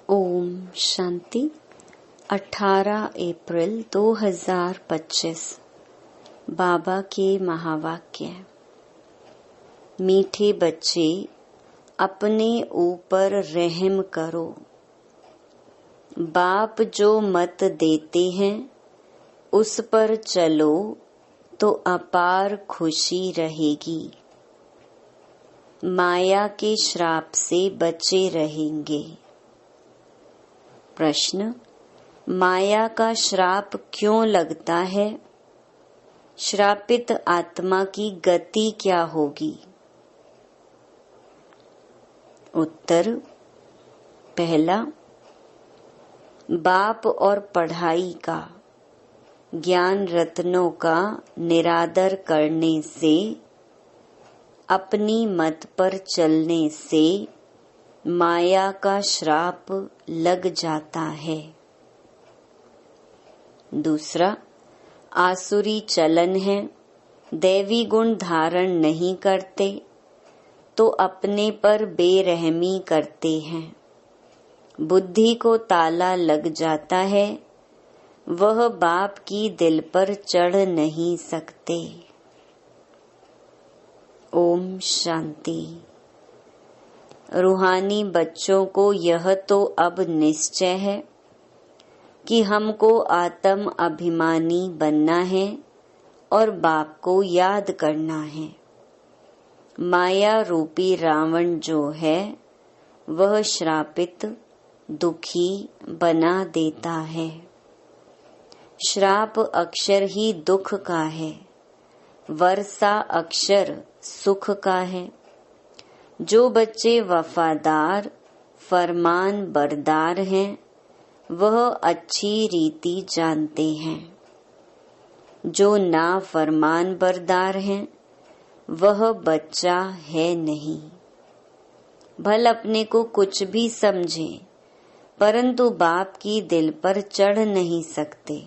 ओम शांति। 18 अप्रैल 2025 बाबा के महावाक्य। मीठे बच्चे, अपने ऊपर रहम करो। बाप जो मत देते हैं उस पर चलो तो अपार खुशी रहेगी। माया के श्राप से बचे रहेंगे। प्रश्न: माया का श्राप क्यों लगता है? श्रापित आत्मा की गति क्या होगी? उत्तर: पहला, बाप और पढ़ाई का, ज्ञान रत्नों का निरादर करने से, अपनी मत पर चलने से माया का श्राप लग जाता है। दूसरा, आसुरी चलन है, दैवी गुण धारण नहीं करते तो अपने पर बेरहमी करते हैं। बुद्धि को ताला लग जाता है, वह बाप की दिल पर चढ़ नहीं सकते। ओम शांति। रूहानी बच्चों को यह तो अब निश्चय है कि हमको आत्म अभिमानी बनना है और बाप को याद करना है। माया रूपी रावण जो है वह श्रापित, दुखी बना देता है। श्राप अक्षर ही दुख का है, वर्षा अक्षर सुख का है। जो बच्चे वफादार, फरमान बरदार हैं, वह अच्छी रीति जानते हैं। जो ना फरमान बरदार हैं, वह बच्चा है नहीं। भल अपने को कुछ भी समझें, परंतु बाप की दिल पर चढ़ नहीं सकते,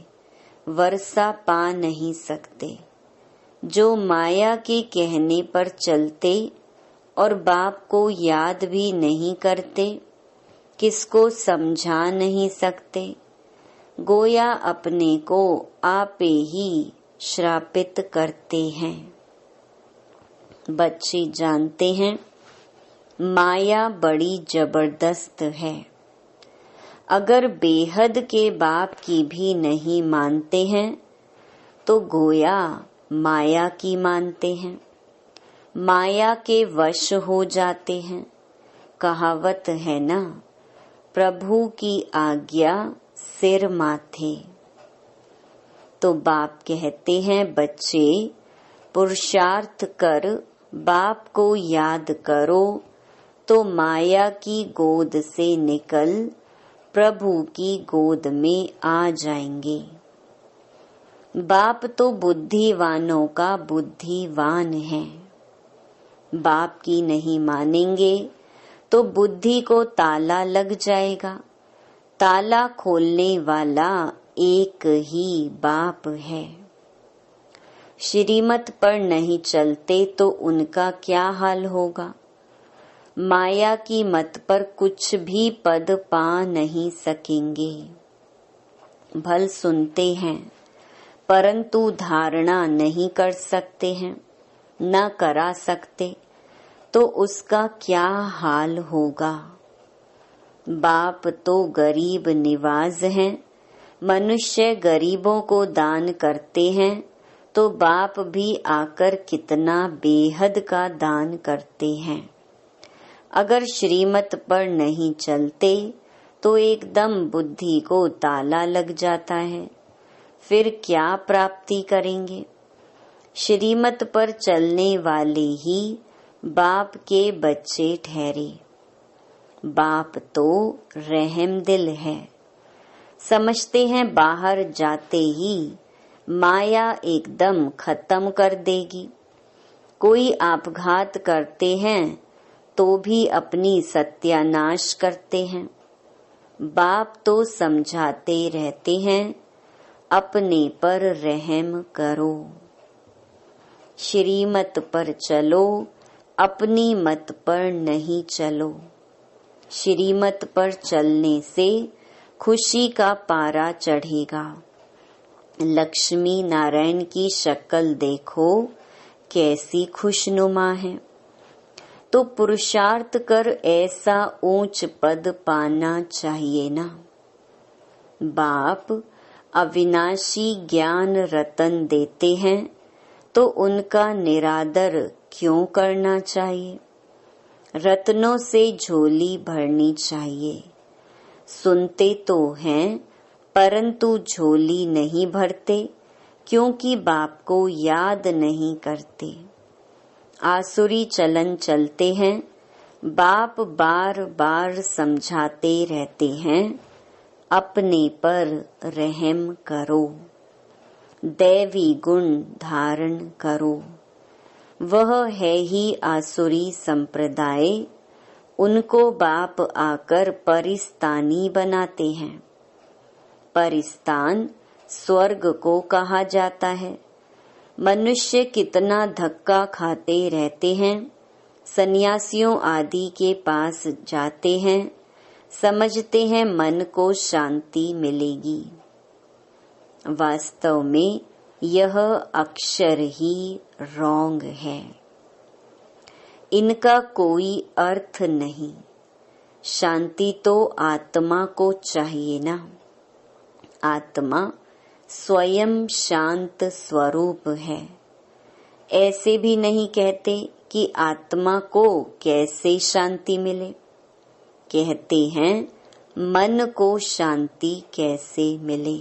वर्षा पा नहीं सकते। जो माया के कहने पर चलते और बाप को याद भी नहीं करते, किसको समझा नहीं सकते, गोया अपने को आपे ही श्रापित करते हैं। बच्चे जानते हैं माया बड़ी जबरदस्त है। अगर बेहद के बाप की भी नहीं मानते हैं तो गोया माया की मानते हैं, माया के वश हो जाते हैं। कहावत है ना, प्रभु की आज्ञा सिर माथे। तो बाप कहते हैं बच्चे, पुरुषार्थ कर बाप को याद करो तो माया की गोद से निकल प्रभु की गोद में आ जाएंगे। बाप तो बुद्धिवानों का बुद्धिवान है। बाप की नहीं मानेंगे तो बुद्धि को ताला लग जाएगा। ताला खोलने वाला एक ही बाप है। श्रीमत पर नहीं चलते तो उनका क्या हाल होगा? माया की मत पर कुछ भी पद पा नहीं सकेंगे। भल सुनते हैं परंतु धारणा नहीं कर सकते हैं, न करा सकते, तो उसका क्या हाल होगा? बाप तो गरीब निवाज हैं। मनुष्य गरीबों को दान करते हैं तो बाप भी आकर कितना बेहद का दान करते हैं। अगर श्रीमत पर नहीं चलते तो एकदम बुद्धि को ताला लग जाता है, फिर क्या प्राप्ति करेंगे? श्रीमत पर चलने वाले ही बाप के बच्चे ठहरे। बाप तो रहम दिल है। समझते हैं बाहर जाते ही माया एकदम खत्म कर देगी। कोई आपघात करते हैं तो भी अपनी सत्यानाश करते हैं। बाप तो समझाते रहते हैं, अपने पर रहम करो। श्रीमत पर चलो, अपनी मत पर नहीं चलो। श्रीमत पर चलने से खुशी का पारा चढ़ेगा। लक्ष्मी नारायण की शक्ल देखो कैसी खुशनुमा है। तो पुरुषार्थ कर ऐसा ऊंच पद पाना चाहिए ना। बाप अविनाशी ज्ञान रतन देते हैं तो उनका निरादर क्यों करना चाहिए। रत्नों से झोली भरनी चाहिए। सुनते तो हैं परंतु झोली नहीं भरते, क्योंकि बाप को याद नहीं करते। आसुरी चलन चलते हैं। बाप बार बार समझाते रहते हैं, अपने पर रहम करो, दैवी गुण धारण करो। वह है ही आसुरी संप्रदाय, उनको बाप आकर परिस्तानी बनाते हैं। परिस्तान स्वर्ग को कहा जाता है। मनुष्य कितना धक्का खाते रहते हैं। सन्यासियों आदि के पास जाते हैं, समझते हैं मन को शांति मिलेगी। वास्तव में यह अक्षर ही रॉन्ग है। इनका कोई अर्थ नहीं। शांति तो आत्मा को चाहिए ना। आत्मा स्वयं शांत स्वरूप है। ऐसे भी नहीं कहते कि आत्मा को कैसे शांति मिले। कहते हैं मन को शांति कैसे मिले।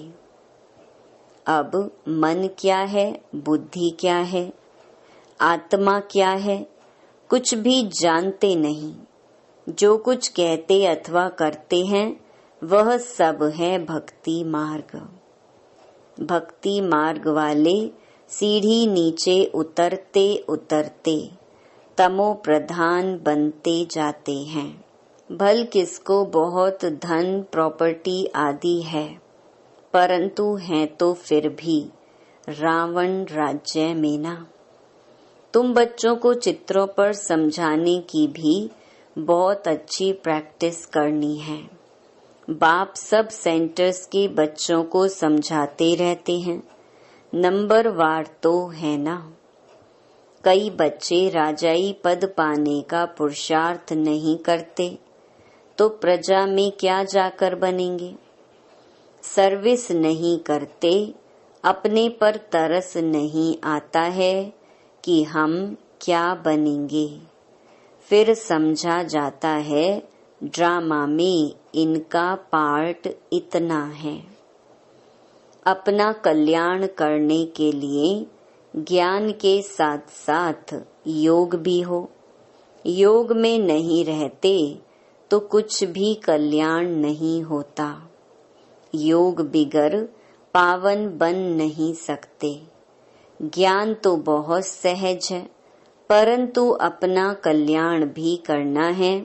अब मन क्या है, बुद्धि क्या है, आत्मा क्या है, कुछ भी जानते नहीं। जो कुछ कहते अथवा करते हैं वह सब है भक्ति मार्ग। भक्ति मार्ग वाले सीढ़ी नीचे उतरते उतरते तमो प्रधान बनते जाते हैं। भल किसको बहुत धन प्रॉपर्टी आदि है, परंतु है तो फिर भी रावण राज्य में ना। तुम बच्चों को चित्रों पर समझाने की भी बहुत अच्छी प्रैक्टिस करनी है। बाप सब सेंटर्स के बच्चों को समझाते रहते हैं। नंबर वार तो है ना। कई बच्चे राजाई पद पाने का पुरुषार्थ नहीं करते तो प्रजा में क्या जाकर बनेंगे। सर्विस नहीं करते, अपने पर तरस नहीं आता है कि हम क्या बनेंगे। फिर समझा जाता है ड्रामा में इनका पार्ट इतना है। अपना कल्याण करने के लिए ज्ञान के साथ साथ योग भी हो। योग में नहीं रहते तो कुछ भी कल्याण नहीं होता। योग बिगर पावन बन नहीं सकते। ज्ञान तो बहुत सहज है, परंतु अपना कल्याण भी करना है।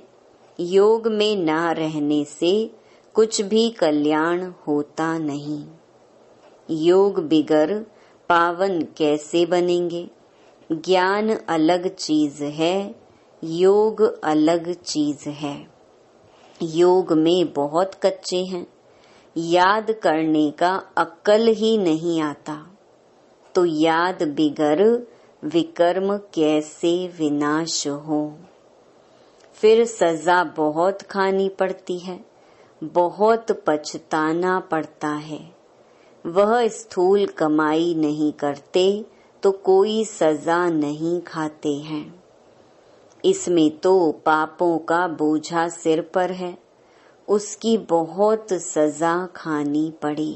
योग में ना रहने से कुछ भी कल्याण होता नहीं। योग बिगर पावन कैसे बनेंगे। ज्ञान अलग चीज है, योग अलग चीज है। योग में बहुत कच्चे हैं, याद करने का अक्ल ही नहीं आता। तो याद बिगर विकर्म कैसे विनाश हो। फिर सजा बहुत खानी पड़ती है, बहुत पछताना पड़ता है। वह स्थूल कमाई नहीं करते तो कोई सजा नहीं खाते हैं। इसमें तो पापों का बोझा सिर पर है, उसकी बहुत सजा खानी पड़ी।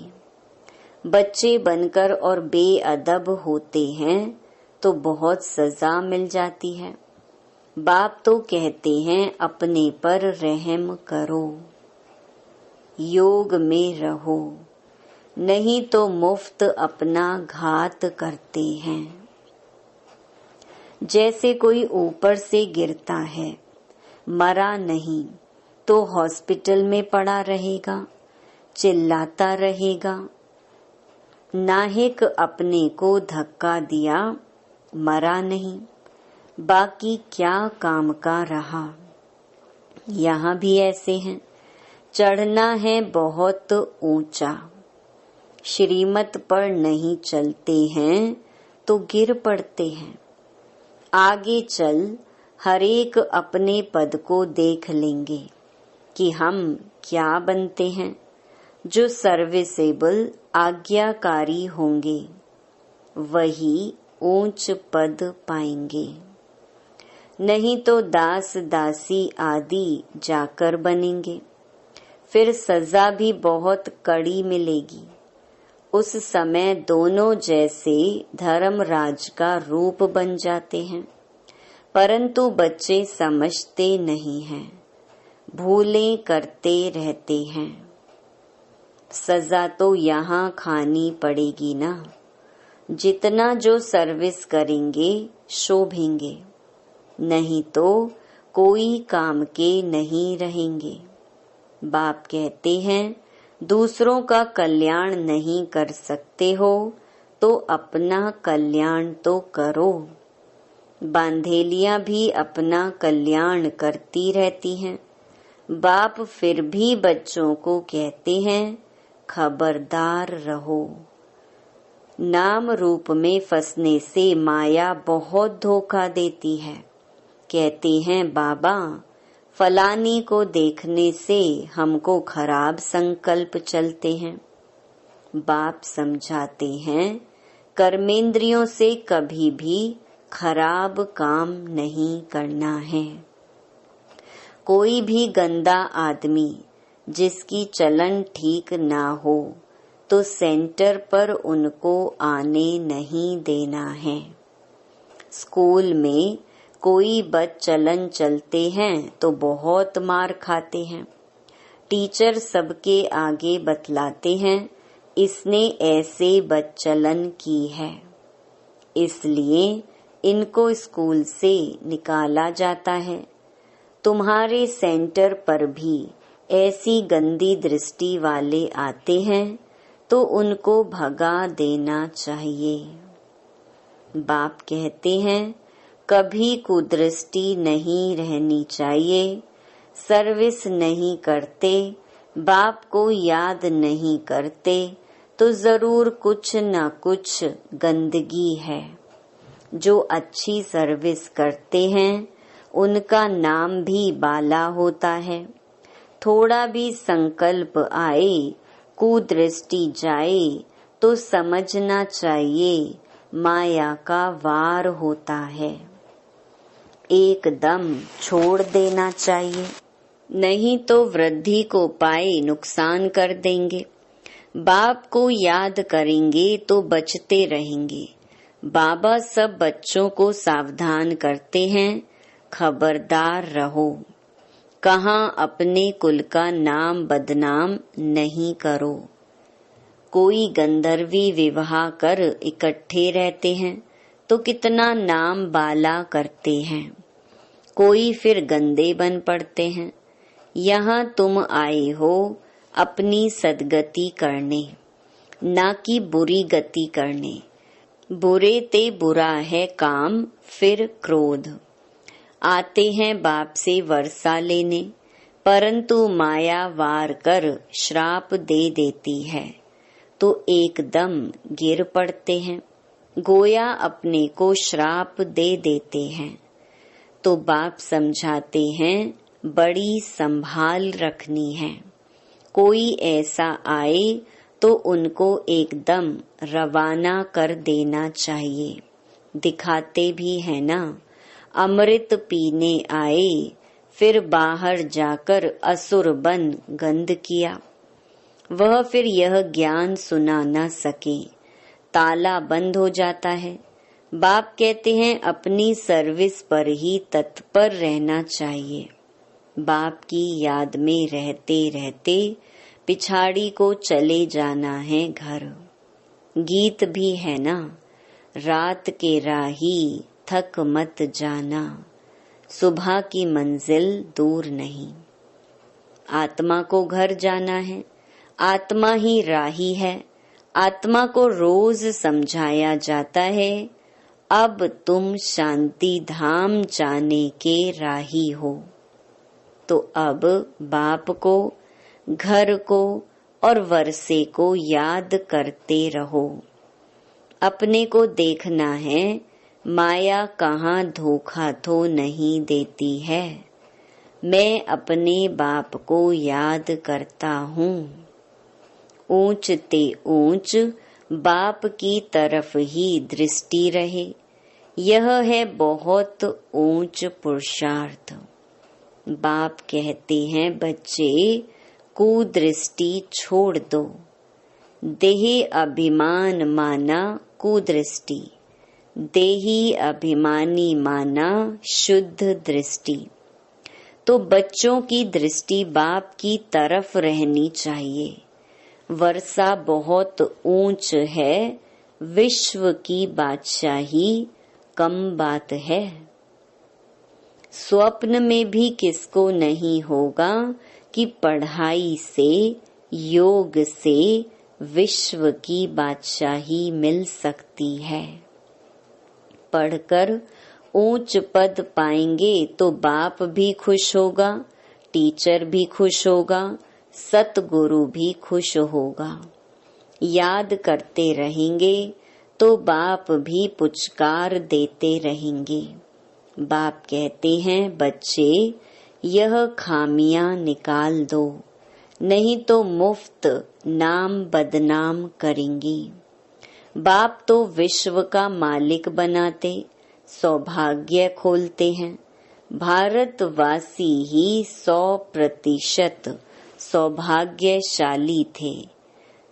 बच्चे बनकर और बेअदब होते हैं तो बहुत सजा मिल जाती है। बाप तो कहते हैं अपने पर रहम करो, योग में रहो, नहीं तो मुफ्त अपना घात करते हैं। जैसे कोई ऊपर से गिरता है, मरा नहीं तो हॉस्पिटल में पड़ा रहेगा, चिल्लाता रहेगा। नाहिक अपने को धक्का दिया, मरा नहीं, बाकी क्या काम का रहा। यहाँ भी ऐसे हैं। चढ़ना है बहुत ऊंचा, श्रीमत पर नहीं चलते हैं तो गिर पड़ते हैं। आगे चल हरेक अपने पद को देख लेंगे कि हम क्या बनते हैं। जो सर्विसेबल आज्ञाकारी होंगे वही ऊंच पद पाएंगे, नहीं तो दास दासी आदि जाकर बनेंगे। फिर सजा भी बहुत कड़ी मिलेगी। उस समय दोनों जैसे धर्मराज का रूप बन जाते हैं, परंतु बच्चे समझते नहीं हैं, भूलें करते रहते हैं। सजा तो यहाँ खानी पड़ेगी ना। जितना जो सर्विस करेंगे शोभेंगे, नहीं तो कोई काम के नहीं रहेंगे। बाप कहते हैं, दूसरों का कल्याण नहीं कर सकते हो तो अपना कल्याण तो करो। बांधेलियां भी अपना कल्याण करती रहती हैं। बाप फिर भी बच्चों को कहते हैं, खबरदार रहो। नाम रूप में फंसने से माया बहुत धोखा देती है। कहते हैं, बाबा फलानी को देखने से हमको खराब संकल्प चलते हैं। बाप समझाते हैं, कर्मेंद्रियों से कभी भी खराब काम नहीं करना है। कोई भी गंदा आदमी जिसकी चलन ठीक ना हो तो सेंटर पर उनको आने नहीं देना है। स्कूल में कोई बदचलन चलते हैं तो बहुत मार खाते हैं। टीचर सबके आगे बतलाते हैं, इसने ऐसे बदचलन की है, इसलिए इनको स्कूल से निकाला जाता है। तुम्हारे सेंटर पर भी ऐसी गंदी दृष्टि वाले आते हैं तो उनको भगा देना चाहिए। बाप कहते हैं, कभी कुदृष्टि नहीं रहनी चाहिए। सर्विस नहीं करते, बाप को याद नहीं करते तो जरूर कुछ न कुछ गंदगी है। जो अच्छी सर्विस करते हैं उनका नाम भी बाला होता है। थोड़ा भी संकल्प आए, कुदृष्टि जाए तो समझना चाहिए माया का वार होता है। एकदम छोड़ देना चाहिए, नहीं तो वृद्धि को पाए नुकसान कर देंगे। बाप को याद करेंगे तो बचते रहेंगे। बाबा सब बच्चों को सावधान करते हैं, खबरदार रहो। कहाँ अपने कुल का नाम बदनाम नहीं करो। कोई गंधर्वी विवाह कर इकट्ठे रहते हैं तो कितना नाम बाला करते हैं। कोई फिर गंदे बन पड़ते हैं। यहाँ तुम आए हो अपनी सदगति करने, ना कि बुरी गति करने। बुरे ते बुरा है काम, फिर क्रोध। आते हैं बाप से वर्षा लेने, परंतु माया वार कर श्राप दे देती है तो एकदम गिर पड़ते हैं। गोया अपने को श्राप दे देते हैं। तो बाप समझाते हैं, बड़ी संभाल रखनी है। कोई ऐसा आए तो उनको एकदम रवाना कर देना चाहिए। दिखाते भी है ना, अमृत पीने आए, फिर बाहर जाकर असुर बन गंध किया। वह फिर यह ज्ञान सुना न सके, ताला बंद हो जाता है। बाप कहते हैं, अपनी सर्विस पर ही तत्पर रहना चाहिए। बाप की याद में रहते रहते पिछाड़ी को चले जाना है घर। गीत भी है ना, रात के राही थक मत जाना, सुबह की मंजिल दूर नहीं। आत्मा को घर जाना है, आत्मा ही राही है। आत्मा को रोज समझाया जाता है, अब तुम शांति धाम जाने के राही हो। तो अब बाप को, घर को और वर्षे को याद करते रहो। अपने को देखना है, माया कहाँ धोखा तो नहीं देती है। मैं अपने बाप को याद करता हूँ। ऊंच ते ऊंच बाप की तरफ ही दृष्टि रहे, यह है बहुत ऊंच पुरुषार्थ। बाप कहते हैं, बच्चे कुदृष्टि छोड़ दो। देह अभिमान माना कुदृष्टि, देही अभिमानी माना शुद्ध दृष्टि। तो बच्चों की दृष्टि बाप की तरफ रहनी चाहिए। वर्षा बहुत ऊंच है, विश्व की बादशाही कम बात है। स्वप्न में भी किसको नहीं होगा कि पढ़ाई से, योग से विश्व की बादशाही मिल सकती है। पढ़कर ऊंच पद पाएंगे तो बाप भी खुश होगा, टीचर भी खुश होगा, सतगुरु भी खुश होगा। याद करते रहेंगे तो बाप भी पुचकार देते रहेंगे। बाप कहते हैं, बच्चे यह खामियां निकाल दो, नहीं तो मुफ्त नाम बदनाम करेंगी। बाप तो विश्व का मालिक बनाते, सौभाग्य खोलते हैं। भारतवासी ही 100% सौभाग्यशाली थे,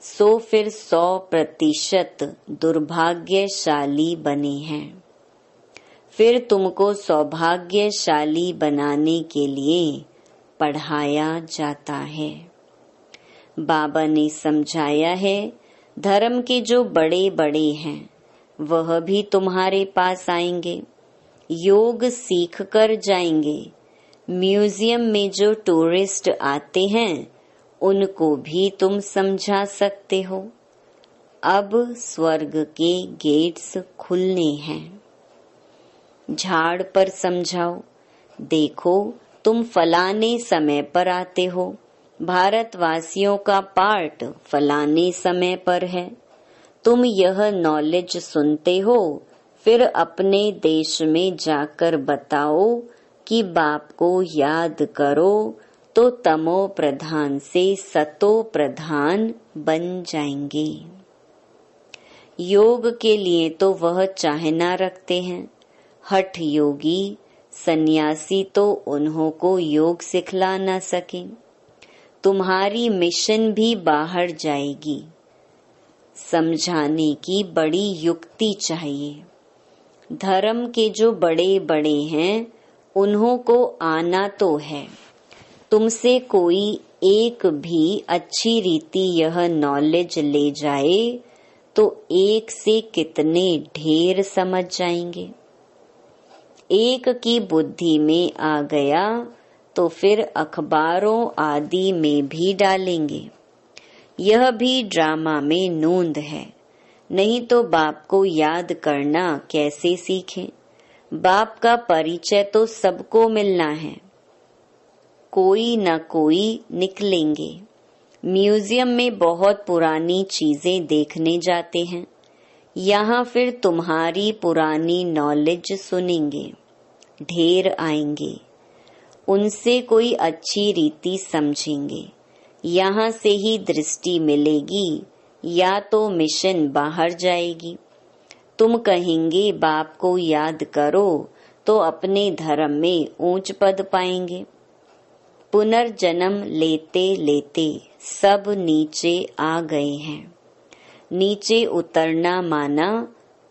सो फिर 100% दुर्भाग्यशाली बने हैं। फिर तुमको सौभाग्यशाली बनाने के लिए पढ़ाया जाता है। बाबा ने समझाया है, धर्म के जो बड़े बड़े हैं वह भी तुम्हारे पास आएंगे, योग सीख कर जाएंगे। म्यूजियम में जो टूरिस्ट आते हैं उनको भी तुम समझा सकते हो। अब स्वर्ग के गेट्स खुलने हैं। झाड़ पर समझाओ, देखो तुम फलाने समय पर आते हो, भारतवासियों का पार्ट फलाने समय पर है। तुम यह नॉलेज सुनते हो, फिर अपने देश में जाकर बताओ कि बाप को याद करो तो तमो प्रधान से सतो प्रधान बन जाएंगे। योग के लिए तो वह चाहना रखते हैं। हठ योगी सन्यासी तो उन्हों को योग सिखला न सके। तुम्हारी मिशन भी बाहर जाएगी। समझाने की बड़ी युक्ति चाहिए। धर्म के जो बड़े बड़े हैं उन्हों को आना तो है। तुमसे कोई एक भी अच्छी रीति यह नॉलेज ले जाए तो एक से कितने ढेर समझ जाएंगे। एक की बुद्धि में आ गया तो फिर अखबारों आदि में भी डालेंगे। यह भी ड्रामा में नोंद है, नहीं तो बाप को याद करना कैसे सीखें। बाप का परिचय तो सबको मिलना है, कोई न कोई निकलेंगे। म्यूजियम में बहुत पुरानी चीजें देखने जाते हैं, यहाँ फिर तुम्हारी पुरानी नॉलेज सुनेंगे। ढेर आएंगे, उनसे कोई अच्छी रीति समझेंगे। यहाँ से ही दृष्टि मिलेगी या तो मिशन बाहर जाएगी। तुम कहेंगे बाप को याद करो तो अपने धर्म में ऊंच पद पाएंगे। पुनर्जन्म लेते लेते सब नीचे आ गए हैं। नीचे उतरना माना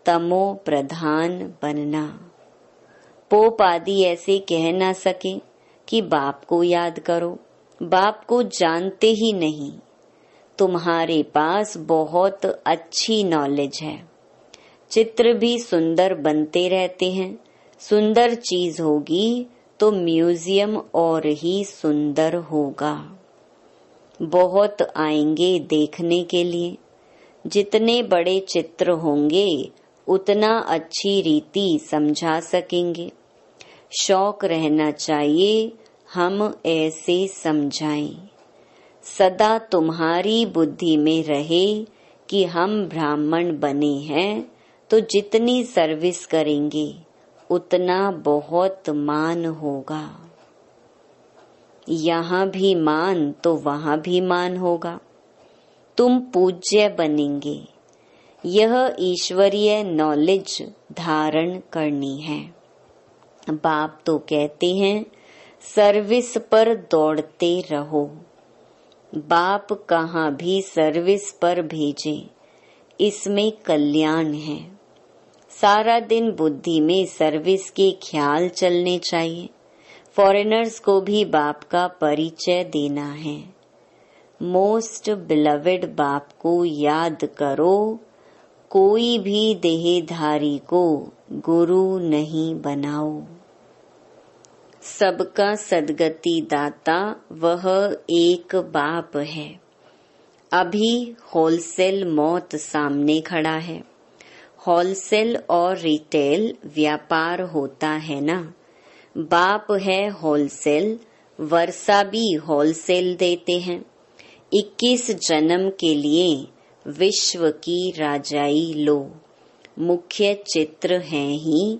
तमो प्रधान बनना। पोप आदि ऐसे कह ना सके कि बाप को याद करो, बाप को जानते ही नहीं। तुम्हारे पास बहुत अच्छी नॉलेज है। चित्र भी सुंदर बनते रहते हैं। सुंदर चीज होगी तो म्यूजियम और ही सुंदर होगा। बहुत आएंगे देखने के लिए। जितने बड़े चित्र होंगे उतना अच्छी रीति समझा सकेंगे। शौक रहना चाहिए हम ऐसे समझाएं, सदा तुम्हारी बुद्धि में रहे कि हम ब्राह्मण बने हैं तो जितनी सर्विस करेंगे उतना बहुत मान होगा। यहाँ भी मान तो वहाँ भी मान होगा। तुम पूज्य बनेंगे। यह ईश्वरीय नॉलेज धारण करनी है। बाप तो कहते हैं सर्विस पर दौड़ते रहो। बाप कहाँ भी सर्विस पर भेजे, इसमें कल्याण है। सारा दिन बुद्धि में सर्विस के ख्याल चलने चाहिए। फॉरेनर्स को भी बाप का परिचय देना है। मोस्ट बिलवेड बाप को याद करो। कोई भी देहधारी को गुरु नहीं बनाओ। सबका सदगति दाता वह एक बाप है। अभी होलसेल मौत सामने खड़ा है। होलसेल और रिटेल व्यापार होता है ना। बाप है होलसेल, वर्षा भी होलसेल देते हैं। 21 जन्म के लिए विश्व की राजाई लो। मुख्य चित्र हैं ही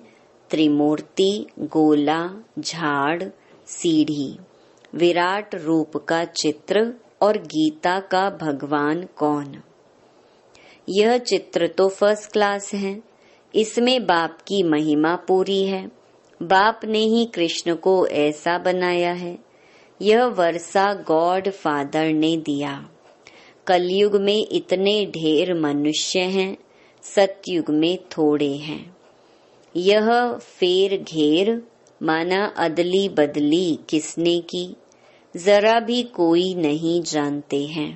त्रिमूर्ति, गोला, झाड़, सीढ़ी। विराट रूप का चित्र और गीता का भगवान कौन। यह चित्र तो फर्स्ट क्लास है। इसमें बाप की महिमा पूरी है। बाप ने ही कृष्ण को ऐसा बनाया है। यह वर्षा गॉड फादर ने दिया। कलयुग में इतने ढेर मनुष्य हैं, सतयुग में थोड़े हैं। यह फेर घेर माना अदली बदली किसने की, जरा भी कोई नहीं जानते हैं।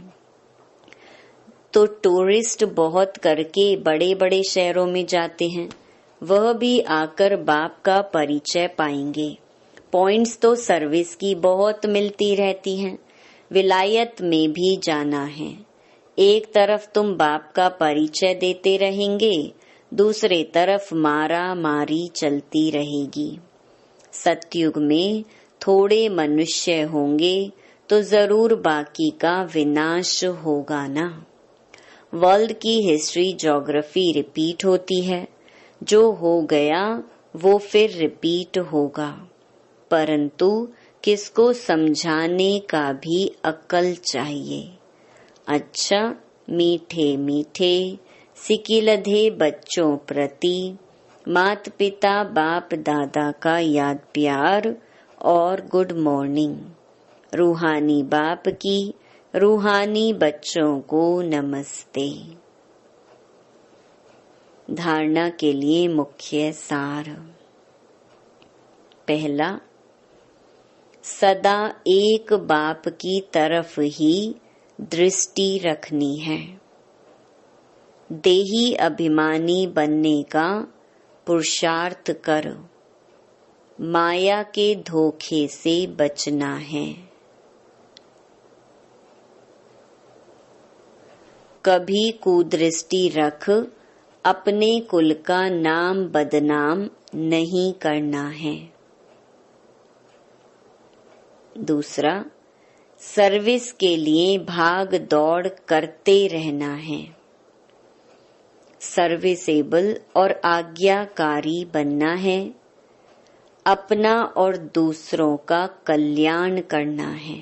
तो टूरिस्ट बहुत करके बड़े बड़े शहरों में जाते हैं, वह भी आकर बाप का परिचय पाएंगे। पॉइंट्स तो सर्विस की बहुत मिलती रहती हैं। विलायत में भी जाना है। एक तरफ तुम बाप का परिचय देते रहेंगे, दूसरे तरफ मारा मारी चलती रहेगी। सतयुग में थोड़े मनुष्य होंगे तो जरूर बाकी का विनाश होगा ना। वर्ल्ड की हिस्ट्री ज्योग्राफी रिपीट होती है। जो हो गया वो फिर रिपीट होगा, परंतु किसको समझाने का भी अक्ल चाहिए। अच्छा, मीठे मीठे सिकिलधे बच्चों प्रति माता पिता बाप दादा का याद प्यार और गुड मॉर्निंग। रूहानी बाप की रूहानी बच्चों को नमस्ते। धारणा के लिए मुख्य सार। पहला, सदा एक बाप की तरफ ही दृष्टि रखनी है। देही अभिमानी बनने का पुरुषार्थ कर। माया के धोखे से बचना है। कभी कुदृष्टि रख अपने कुल का नाम बदनाम नहीं करना है। दूसरा, सर्विस के लिए भाग दौड़ करते रहना है। सर्विसेबल और आज्ञाकारी बनना है। अपना और दूसरों का कल्याण करना है।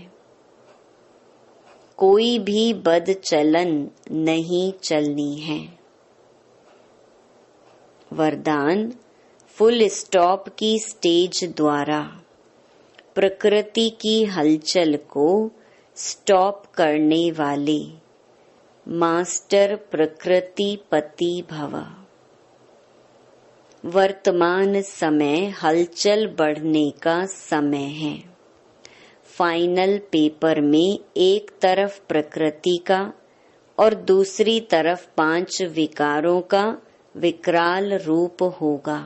कोई भी बद चलन नहीं चलनी है। वरदान, फुल स्टॉप की स्टेज द्वारा प्रकृति की हलचल को स्टॉप करने वाले मास्टर प्रकृति पति भव। वर्तमान समय हलचल बढ़ने का समय है। फाइनल पेपर में एक तरफ प्रकृति का और दूसरी तरफ 5 विकारों का विकराल रूप होगा।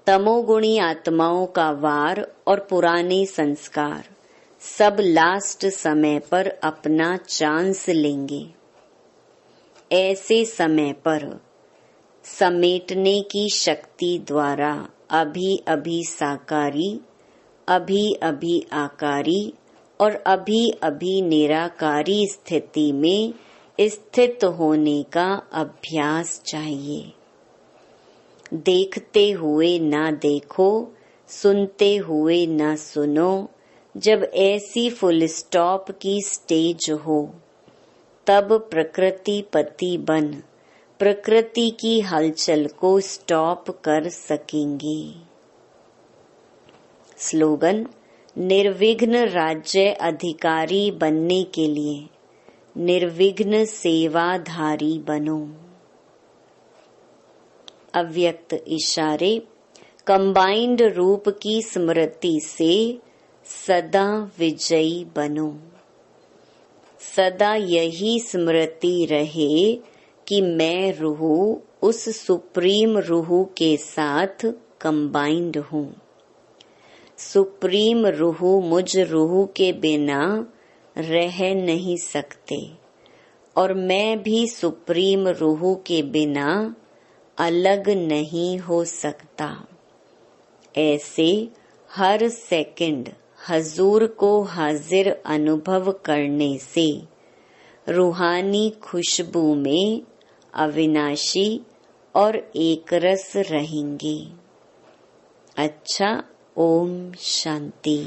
तमोगुणी आत्माओं का वार और पुराने संस्कार सब लास्ट समय पर अपना चांस लेंगे। ऐसे समय पर समेटने की शक्ति द्वारा अभी अभी साकारी अभी अभी आकारी और अभी अभी निराकारी स्थिति में स्थित होने का अभ्यास चाहिए। देखते हुए ना देखो, सुनते हुए ना सुनो। जब ऐसी फुल स्टॉप की स्टेज हो, तब प्रकृति पति बन प्रकृति की हलचल को स्टॉप कर सकेंगे। स्लोगन: निर्विघ्न राज्य अधिकारी बनने के लिए निर्विघ्न सेवाधारी बनो। अव्यक्त इशारे: कंबाइंड रूप की स्मृति से सदा विजयी बनो। सदा यही स्मृति रहे कि मैं रूह उस सुप्रीम रूह के साथ कंबाइंड हूँ। सुप्रीम रूह मुझ रूह के बिना रह नहीं सकते और मैं भी सुप्रीम रूह के बिना अलग नहीं हो सकता। ऐसे हर सेकंड हजूर को हाजिर अनुभव करने से रूहानी खुशबू में अविनाशी और एकरस रहेंगे। अच्छा, ओम शांति।